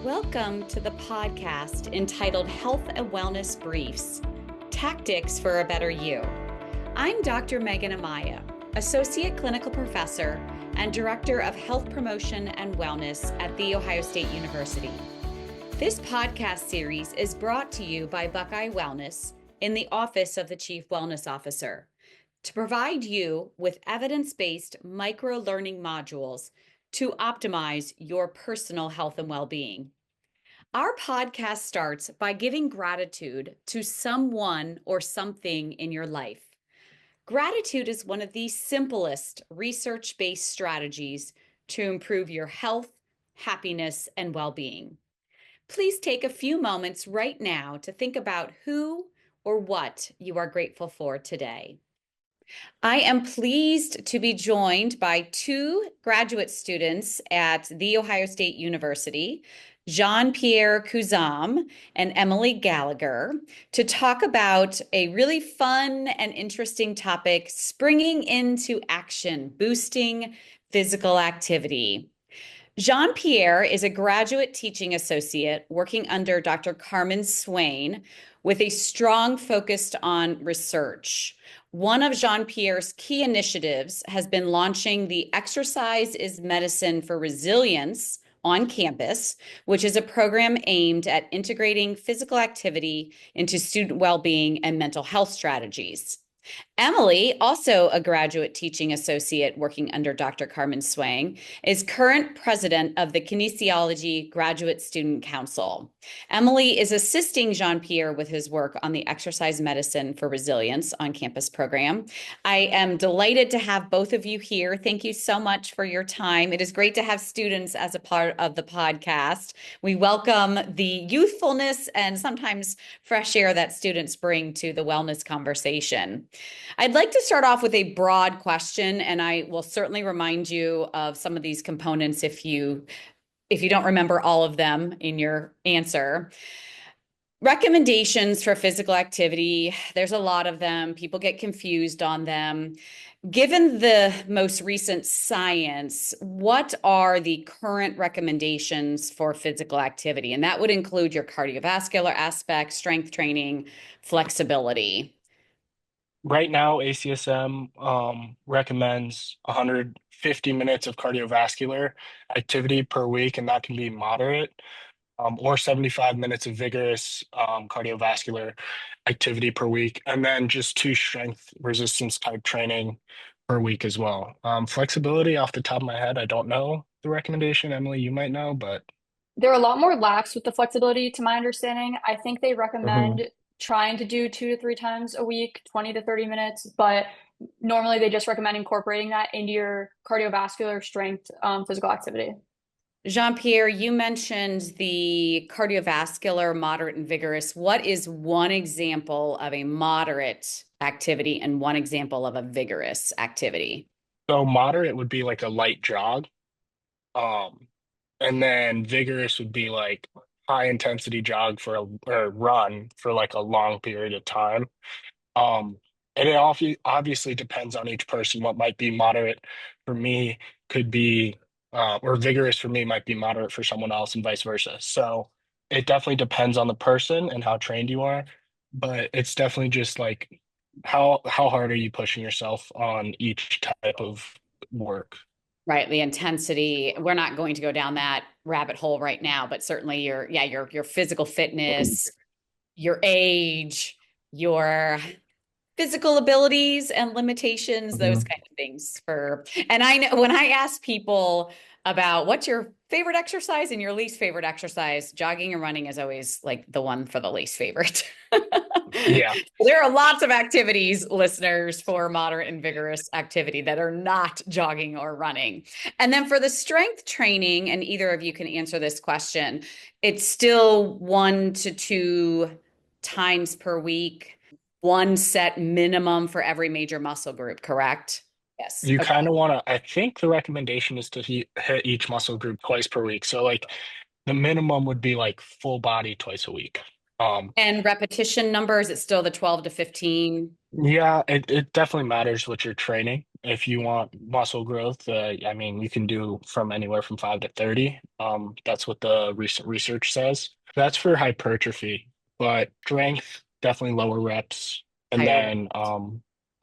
Welcome to the podcast entitled Health and Wellness Briefs, Tactics for a Better You. I'm Dr. Megan Amaya, Associate Clinical Professor and Director of Health Promotion and Wellness at The Ohio State University. This podcast series is brought to you by Buckeye Wellness in the Office of the Chief Wellness Officer to provide you with evidence-based micro-learning modules to optimize your personal health and well-being. Our podcast starts by giving gratitude to someone or something in your life. Gratitude is one of the simplest research-based strategies to improve your health, happiness, and well-being. Please take a few moments right now to think about who or what you are grateful for today. I am pleased to be joined by two graduate students at The Ohio State University, Jean-Pierre Couzam and Emily Gallagher, to talk about a really fun and interesting topic, springing into action, boosting physical activity. Jean-Pierre is a graduate teaching associate working under Dr. Carmen Swain with a strong focus on research. One of Jean-Pierre's key initiatives has been launching the Exercise is Medicine for Resilience on campus, which is a program aimed at integrating physical activity into student well-being and mental health strategies. Emily, also a graduate teaching associate working under Dr. Carmen Swain, is current president of the Kinesiology Graduate Student Council. Emily is assisting Jean-Pierre with his work on the Exercise Medicine for Resilience on campus program. I am delighted to have both of you here. Thank you so much for your time. It is great to have students as a part of the podcast. We welcome the youthfulness and sometimes fresh air that students bring to the wellness conversation. I'd like to start off with a broad question, and I will certainly remind you of some of these components if you don't remember all of them in your answer. Recommendations for physical activity, there's a lot of them. People get confused on them. Given the most recent science, what are the current recommendations for physical activity? And that would include your cardiovascular aspect, strength training, flexibility. Right now, ACSM recommends 150 minutes of cardiovascular activity per week, and that can be moderate, or 75 minutes of vigorous cardiovascular activity per week, and then just two strength resistance type training per week as well. Flexibility, off the top of my head, I don't know the recommendation. Emily, you might know, but They're a lot more lax with the flexibility, to my understanding. I think they Mhm. recommend trying to do 2 to 3 times a week, 20 to 30 minutes, but normally they just recommend incorporating that into your cardiovascular strength physical activity. Jean-Pierre, you mentioned the cardiovascular, moderate and vigorous. What is one example of a moderate activity and one example of a vigorous activity? So moderate would be like a light jog. Um, and then vigorous would be like high intensity jog for a or run for like a long period of time. Um, and it obviously depends on each person. What might be moderate for me could be, or vigorous for me might be moderate for someone else, and vice versa. So it definitely depends on the person and how trained you are. But it's definitely just like how hard are you pushing yourself on each type of work? Right, the intensity. We're not going to go down that rabbit hole right now, but certainly your physical fitness, your age, your physical abilities and limitations, those Mhm. kind of things and I know when I ask people about what's your favorite exercise and your least favorite exercise, jogging and running is always like the one for the least favorite. Yeah. There are lots of activities, listeners, for moderate and vigorous activity that are not jogging or running. And then for the strength training, and either of you can answer this question, it's still 1 to 2 times per week, one set minimum for every major muscle group, correct? Yes. You Okay. kind of want to, I think the recommendation is to hit each muscle group twice per week. So like the minimum would be like full body twice a week. Um, And repetition numbers, it's still the 12 to 15. Yeah, it definitely matters what you're training. If you want muscle growth, I mean, you can do from anywhere from 5 to 30. That's what the recent research says. That's for hypertrophy, but strength, definitely lower reps, and Higher. then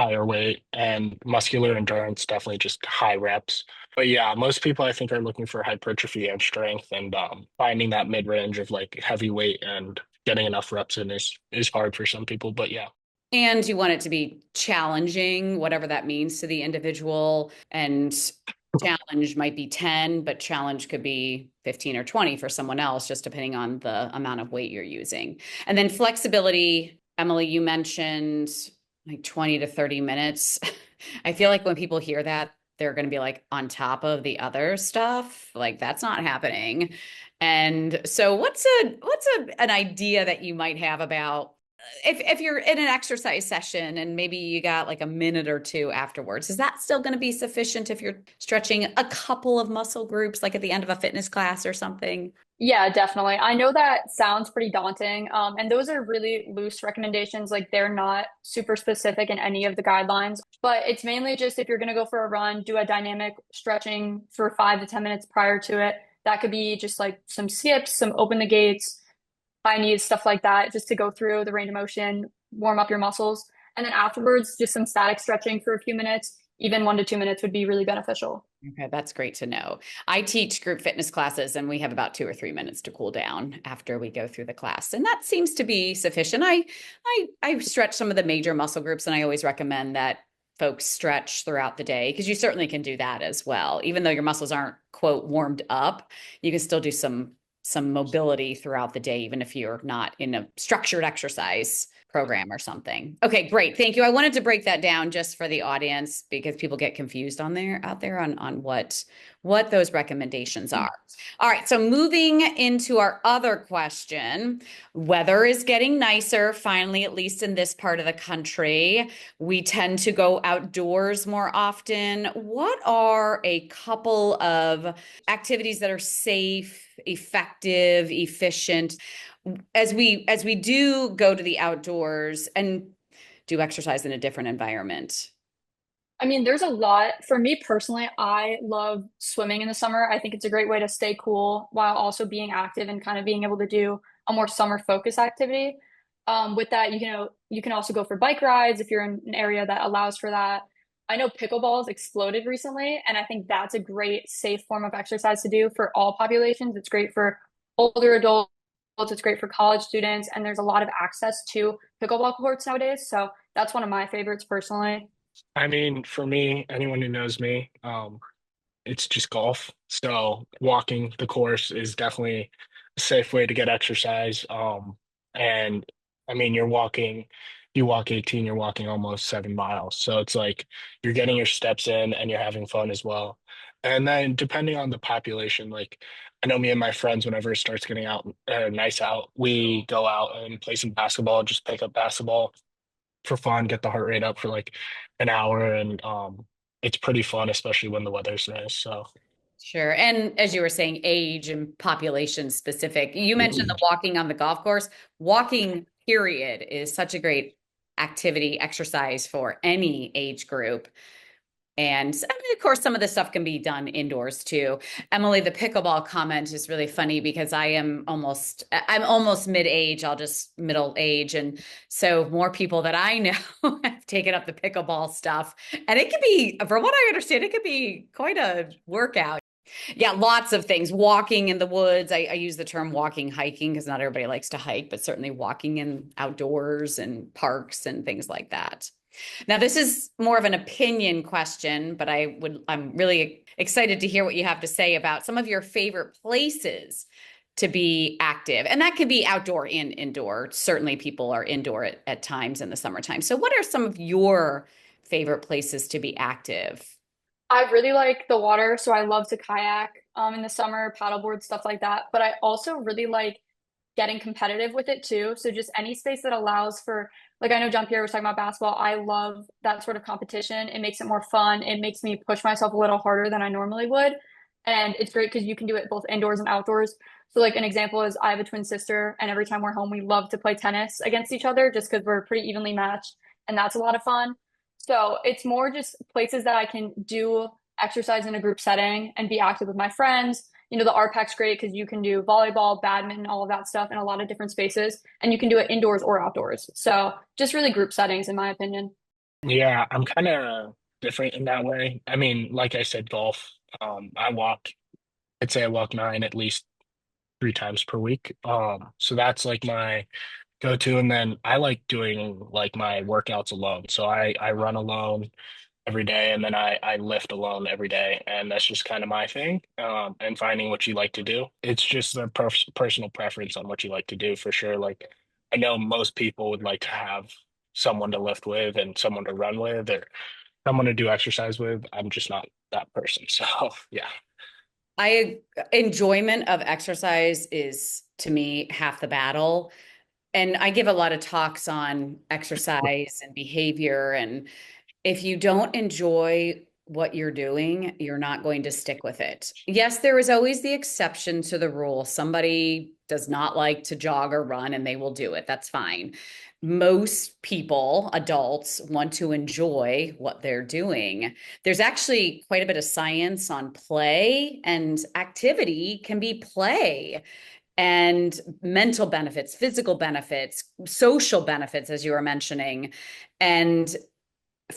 higher weight and muscular endurance, definitely just high reps. But yeah, most people I think are looking for hypertrophy and strength, and finding that mid range of like heavy weight and getting enough reps in is hard for some people. But yeah. And you want it to be challenging, whatever that means to the individual. And challenge might be 10, but challenge could be 15 or 20 for someone else, just depending on the amount of weight you're using. And then flexibility, Emily, you mentioned like 20 to 30 minutes. I feel like when people hear that, they're going to be like on top of the other stuff. Like that's not happening. And so an idea that you might have about if you're in an exercise session and maybe you got like a minute or two afterwards, is that still going to be sufficient if you're stretching a couple of muscle groups, like at the end of a fitness class or something? Yeah, definitely. I know that sounds pretty daunting. And those are really loose recommendations. Like they're not super specific in any of the guidelines, but it's mainly just if you're going to go for a run, do a dynamic stretching for 5 to 10 minutes prior to it. That could be just like some skips, some open the gates, high knees, stuff like that, just to go through the range of motion, warm up your muscles. And then afterwards, just some static stretching for a few minutes. Even 1 to 2 minutes would be really beneficial. Okay, that's great to know. I teach group fitness classes and we have about 2 or 3 minutes to cool down after we go through the class. And that seems to be sufficient. I stretch some of the major muscle groups and I always recommend that folks stretch throughout the day because you certainly can do that as well. Even though your muscles aren't quote warmed up, you can still do some mobility throughout the day, even if you're not in a structured exercise program or something. Okay, great. Thank you. I wanted to break that down just for the audience because people get confused out there on what those recommendations are. All right, so moving into our other question, weather is getting nicer finally, at least in this part of the country. We tend to go outdoors more often. What are a couple of activities that are safe, effective, efficient as we do go to the outdoors and do exercise in a different environment? I mean, there's a lot. For me personally, I love swimming in the summer. I think it's a great way to stay cool while also being active and kind of being able to do a more summer focused activity. With that, you can also go for bike rides if you're in an area that allows for that. I know pickleball has exploded recently, and I think that's a great safe form of exercise to do for all populations. It's great for older adults, it's great for college students, and there's a lot of access to pickleball courts nowadays. So that's one of my favorites personally. I mean, for me, anyone who knows me, it's just golf. So walking the course is definitely a safe way to get exercise. And I mean, you walk 18, you're walking almost 7 miles. So it's like you're getting your steps in and you're having fun as well. And then depending on the population, like I know me and my friends, whenever it starts getting out, nice out, we go out and play some basketball, just pick up basketball for fun, get the heart rate up for like an hour, and it's pretty fun, especially when the weather's nice. So Sure. And as you were saying, age and population specific. You mentioned the walking on the golf course. Walking, period, is such a great activity, exercise for any age group. And I mean, of course, some of this stuff can be done indoors too. Emily, the pickleball comment is really funny because I'm almost mid-age. I'll just middle age. And so more people that I know have taken up the pickleball stuff. And it can be, from what I understand, it could be quite a workout. Yeah, lots of things. Walking in the woods. I use the term walking, hiking because not everybody likes to hike, but certainly walking in outdoors and parks and things like that. Now, this is more of an opinion question, but I'm really excited to hear what you have to say about some of your favorite places to be active. And that could be outdoor and indoor. Certainly people are indoor at times in the summertime. So what are some of your favorite places to be active? I really like the water, so I love to kayak in the summer, paddleboard, stuff like that. But I also really like getting competitive with it too. So just any space that allows for, like I know John Pierre was talking about basketball. I love that sort of competition. It makes it more fun. It makes me push myself a little harder than I normally would. And it's great because you can do it both indoors and outdoors. So like an example is I have a twin sister, and every time we're home, we love to play tennis against each other just because we're pretty evenly matched. and that's a lot of fun. So it's more just places that I can do exercise in a group setting and be active with my friends. The RPAC's great because you can do volleyball, badminton, all of that stuff in a lot of different spaces, and you can do it indoors or outdoors. So just really group settings, in my opinion. Yeah, I'm kind of different in that way. I mean, like I said, golf. I walk. I'd say I walk nine at least 3 times per week. So that's like my go-to, and then I like doing like my workouts alone. So I run alone every day, and then I lift alone every day, and that's just kind of my thing. And finding what you like to do. It's just the personal preference on what you like to do for sure. Like I know most people would like to have someone to lift with and someone to run with or someone to do exercise with. I'm just not that person. So yeah. I enjoyment of exercise is to me half the battle. And I give a lot of talks on exercise and behavior. And if you don't enjoy what you're doing, you're not going to stick with it. Yes, there is always the exception to the rule. Somebody does not like to jog or run and they will do it. That's fine. Most people, adults, want to enjoy what they're doing. There's actually quite a bit of science on play, and activity can be play and mental benefits, physical benefits, social benefits, as you were mentioning. And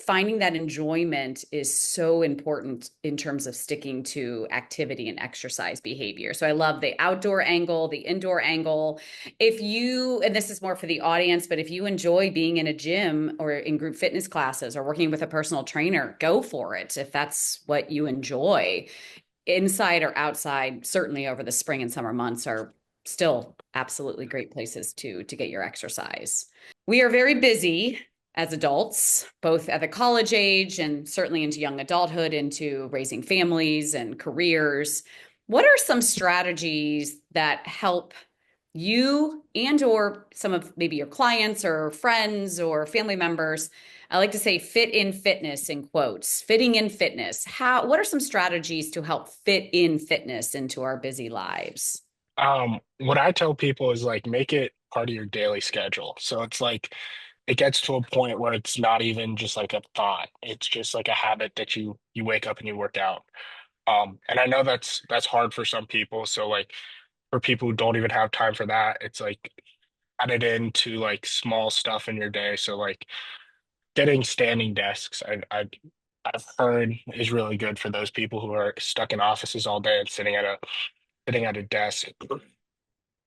finding that enjoyment is so important in terms of sticking to activity and exercise behavior. So I love the outdoor angle, the indoor angle. If you, and this is more for the audience, but if you enjoy being in a gym or in group fitness classes or working with a personal trainer, go for it if that's what you enjoy. Inside or outside, certainly over the spring and summer months are still absolutely great places to get your exercise. We are very busy as adults, both at the college age and certainly into young adulthood, into raising families and careers. What are some strategies that help you and or some of maybe your clients or friends or family members? I like to say fit in fitness in quotes, fitting in fitness. What are some strategies to help fit in fitness into our busy lives? What I tell people is like make it part of your daily schedule. So it's like it gets to a point where it's not even just like a thought. It's just like a habit that you wake up and you work out. And I know that's hard for some people. So like for people who don't even have time for that, it's like add it into like small stuff in your day. So like getting standing desks, I've heard is really good for those people who are stuck in offices all day and sitting at a desk.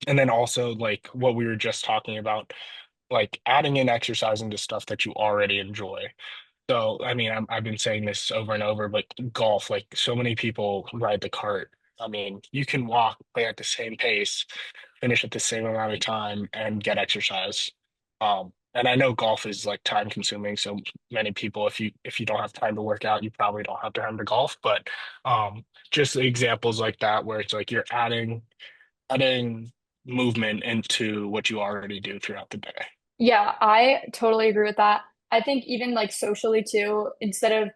And then also like what we were just talking about, like adding in exercise into stuff that you already enjoy. So, I mean, I've been saying this over and over, but golf, like so many people ride the cart. I mean, you can walk, play at the same pace, finish at the same amount of time, and get exercise. And I know golf is like time consuming, so many people, if you don't have time to work out, you probably don't have time to golf. But just examples like that, where it's like you're adding movement into what you already do throughout the day. Yeah, I totally agree with that. I think even like socially too, instead of,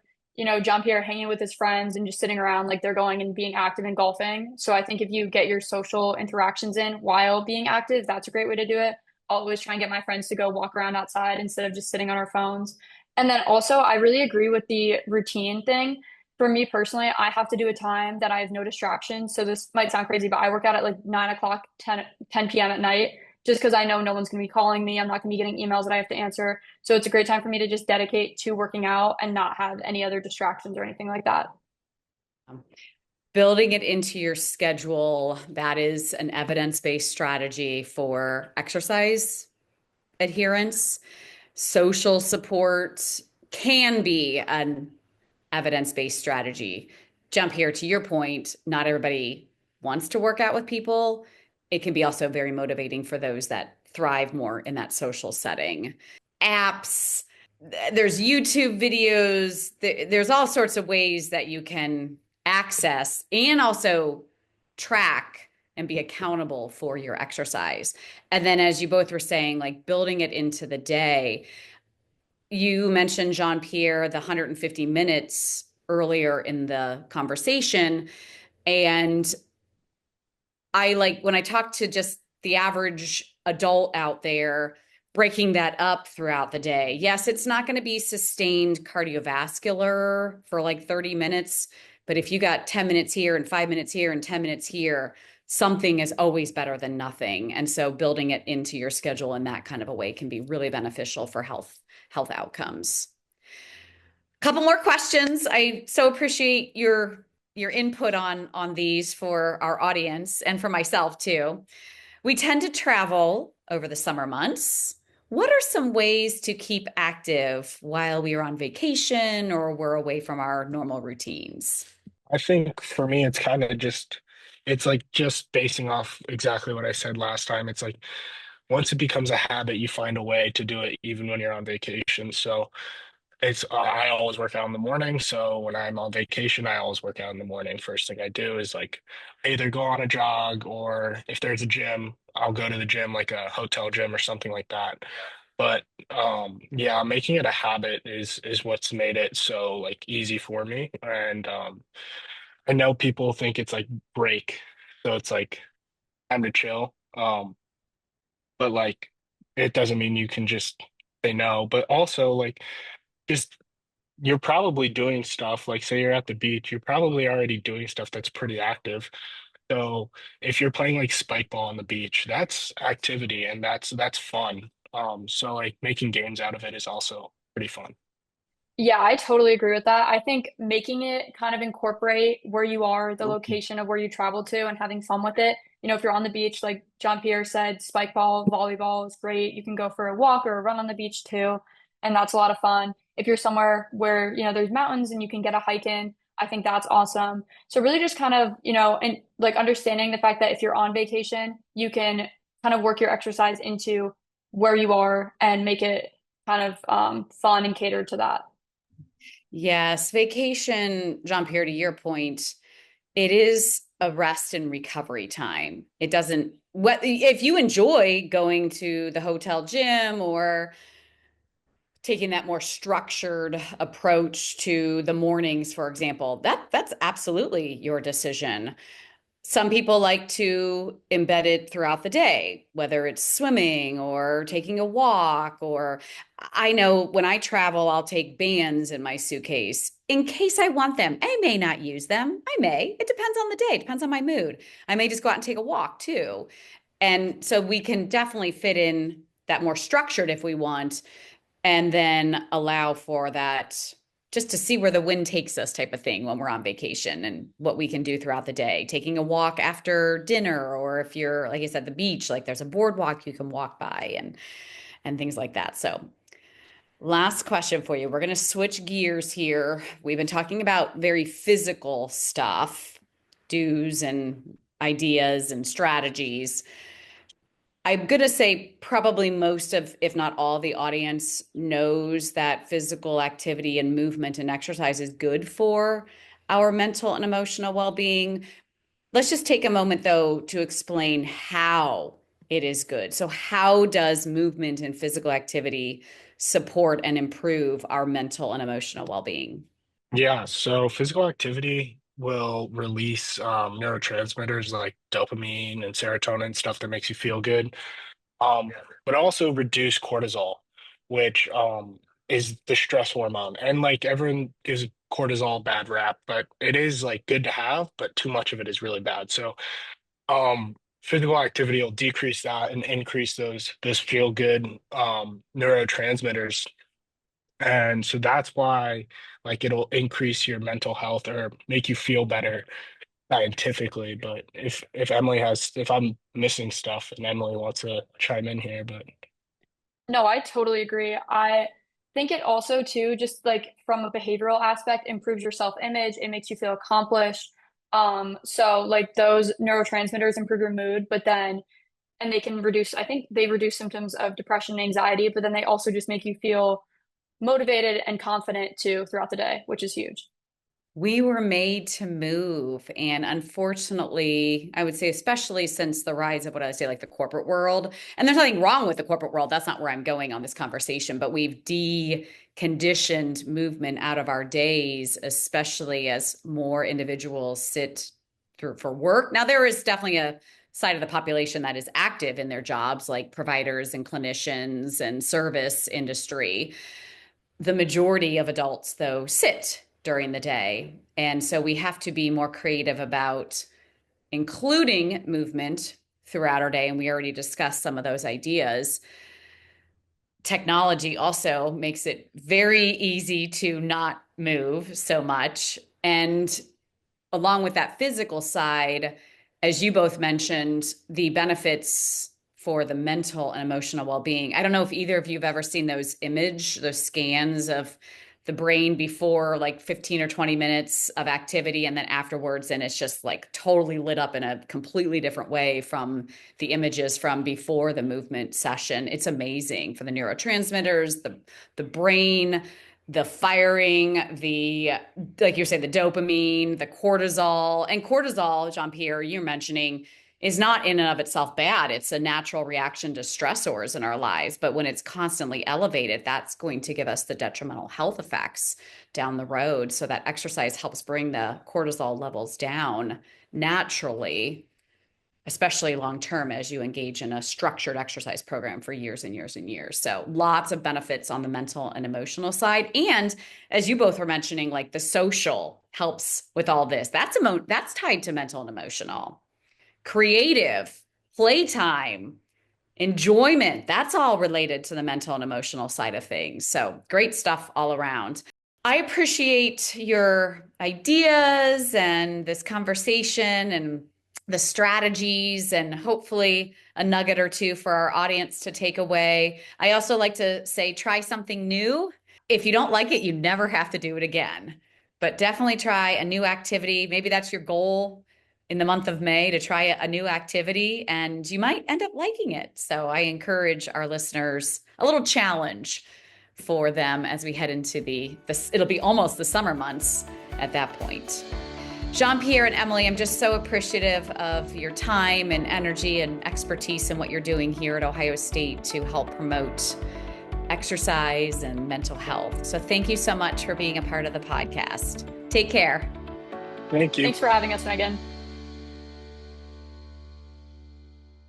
John Pierre hanging with his friends and just sitting around, like they're going and being active and golfing. So I think if you get your social interactions in while being active, that's a great way to do it. I'll always try and get my friends to go walk around outside instead of just sitting on our phones. And then also, I really agree with the routine thing. For me personally, I have to do a time that I have no distractions. So this might sound crazy, but I work out at like 9 o'clock, 10 p.m. at night just because I know no one's going to be calling me. I'm not going to be getting emails that I have to answer. So it's a great time for me to just dedicate to working out and not have any other distractions or anything like that. Building it into your schedule, that is an evidence-based strategy for exercise adherence. Social support can be an evidence-based strategy. Jump here to your point, not everybody wants to work out with people. It can be also very motivating for those that thrive more in that social setting. Apps, there's YouTube videos, there's all sorts of ways that you can access and also track and be accountable for your exercise. And then, as you both were saying, like building it into the day. You mentioned Jean Pierre, the 150 minutes earlier in the conversation. And I like when I talk to just the average adult out there, breaking that up throughout the day. Yes, it's not going to be sustained cardiovascular for like 30 minutes, but if you got 10 minutes here and 5 minutes here and 10 minutes here, something is always better than nothing. And so building it into your schedule in that kind of a way can be really beneficial for health outcomes. Couple more questions. I so appreciate your input on these for our audience and for myself too. We tend to travel over the summer months. What are some ways to keep active while we are on vacation or we're away from our normal routines? I think for me, it's kind of just, it's like just basing off exactly what I said last time. It's like once it becomes a habit, you find a way to do it even when you're on vacation. So I always work out in the morning. So when I'm on vacation, I always work out in the morning. First thing I do is like either go on a jog, or if there's a gym, I'll go to the gym, like a hotel gym or something like that. But yeah, making it a habit is what's made it so like easy for me. And I know people think it's like break, so it's like time to chill. But like it doesn't mean you can just say no. But also like just you're probably doing stuff like say you're at the beach, you're probably already doing stuff that's pretty active. So if you're playing like spike ball on the beach, that's activity and that's fun. So like making games out of it is also pretty fun. Yeah, I totally agree with that. I think making it kind of incorporate where you are, the location of where you travel to, and having fun with it. If you're on the beach, like John Pierre said, spike ball, volleyball is great. You can go for a walk or a run on the beach too, and that's a lot of fun. If you're somewhere where, there's mountains and you can get a hike in, I think that's awesome. So really just kind of, and like understanding the fact that if you're on vacation, you can kind of work your exercise into where you are and make it kind of fun and catered to that. Yes, vacation, Jean-Pierre, to your point, it is a rest and recovery time. It doesn't, what if you enjoy going to the hotel gym or taking that more structured approach to the mornings, for example, that's absolutely your decision. Some people like to embed it throughout the day, whether it's swimming or taking a walk, or I know when I travel, I'll take bands in my suitcase in case I want them. I may not use them. I may. It depends on the day, it depends on my mood. I may just go out and take a walk too. And so we can definitely fit in that more structured if we want, and then allow for that just to see where the wind takes us type of thing when we're on vacation and what we can do throughout the day. Taking a walk after dinner, or if you're, like I said, the beach, like there's a boardwalk you can walk by and things like that. So last question for you. We're going to switch gears here. We've been talking about very physical stuff, do's and ideas and strategies. I'm going to say probably most of, if not all, the audience knows that physical activity and movement and exercise is good for our mental and emotional well-being. Let's just take a moment, though, to explain how it is good. So, how does movement and physical activity support and improve our mental and emotional well-being? Yeah, so physical activity will release neurotransmitters like dopamine and serotonin, stuff that makes you feel good. um, but also reduce cortisol, which is the stress hormone. And like everyone gives cortisol a bad rap, but it is like good to have, but too much of it is really bad. So physical activity will decrease that and increase those feel good neurotransmitters. And so that's why like it'll increase your mental health or make you feel better scientifically. But if I'm missing stuff and Emily wants to chime in here, but No, I totally agree. I think it also too, just like from a behavioral aspect, improves your self-image. It makes you feel accomplished. So like those neurotransmitters improve your mood, but then and they can reduce, I think they reduce symptoms of depression and anxiety, but then they also just make you feel motivated and confident too throughout the day, which is huge. We were made to move. And unfortunately, I would say, especially since the rise of what I would say, like the corporate world, and there's nothing wrong with the corporate world. That's not where I'm going on this conversation, but we've deconditioned movement out of our days, especially as more individuals sit through for work. Now, there is definitely a side of the population that is active in their jobs, like providers and clinicians and service industry. The majority of adults, though, sit during the day. And so we have to be more creative about including movement throughout our day. And we already discussed some of those ideas. Technology also makes it very easy to not move so much. And along with that physical side, as you both mentioned, the benefits for the mental and emotional well-being. I don't know if either of you have ever seen those scans of the brain before like 15 or 20 minutes of activity and then afterwards, and it's just like totally lit up in a completely different way from the images from before the movement session. It's amazing for the neurotransmitters, the brain, the firing, like you say, the dopamine, the cortisol. And cortisol, Jean-Pierre, you're mentioning, is not in and of itself bad. It's a natural reaction to stressors in our lives. But when it's constantly elevated, that's going to give us the detrimental health effects down the road. So that exercise helps bring the cortisol levels down naturally, especially long-term as you engage in a structured exercise program for years and years and years. So lots of benefits on the mental and emotional side. And as you both were mentioning, like the social helps with all this. That's tied to mental and emotional. Creative, playtime, enjoyment, that's all related to the mental and emotional side of things. So great stuff all around. I appreciate your ideas and this conversation and the strategies, and hopefully a nugget or two for our audience to take away. I also like to say, try something new. If you don't like it, you never have to do it again, but definitely try a new activity. Maybe that's your goal in the month of May, to try a new activity, and you might end up liking it. So I encourage our listeners a little challenge for them as we head into it'll be almost the summer months at that point. Jean-Pierre and Emily, I'm just so appreciative of your time and energy and expertise in what you're doing here at Ohio State to help promote exercise and mental health. So thank you so much for being a part of the podcast. Take care. Thank you. Thanks for having us, Megan.